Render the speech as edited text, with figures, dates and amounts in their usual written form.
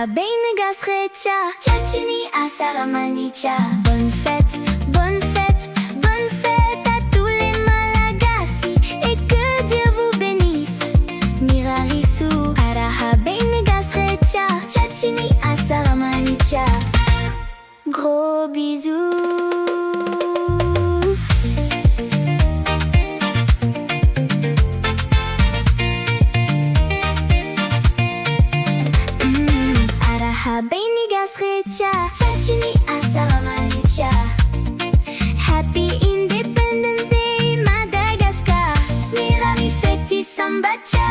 Beynigas recha, Tchatcheni Assaramanicha. Bonne fête, bonne fête, bonne fête à tous les Malagasy et que Dieu vous bénisse. Mirarisu, Araha Beynigas recha, Tchatcheni Assaramanicha. Gros bisous. Beynigas recha, Tchatcheni Assaramanicha. Happy Independence Day, Madagascar. Mirari feti sambacha.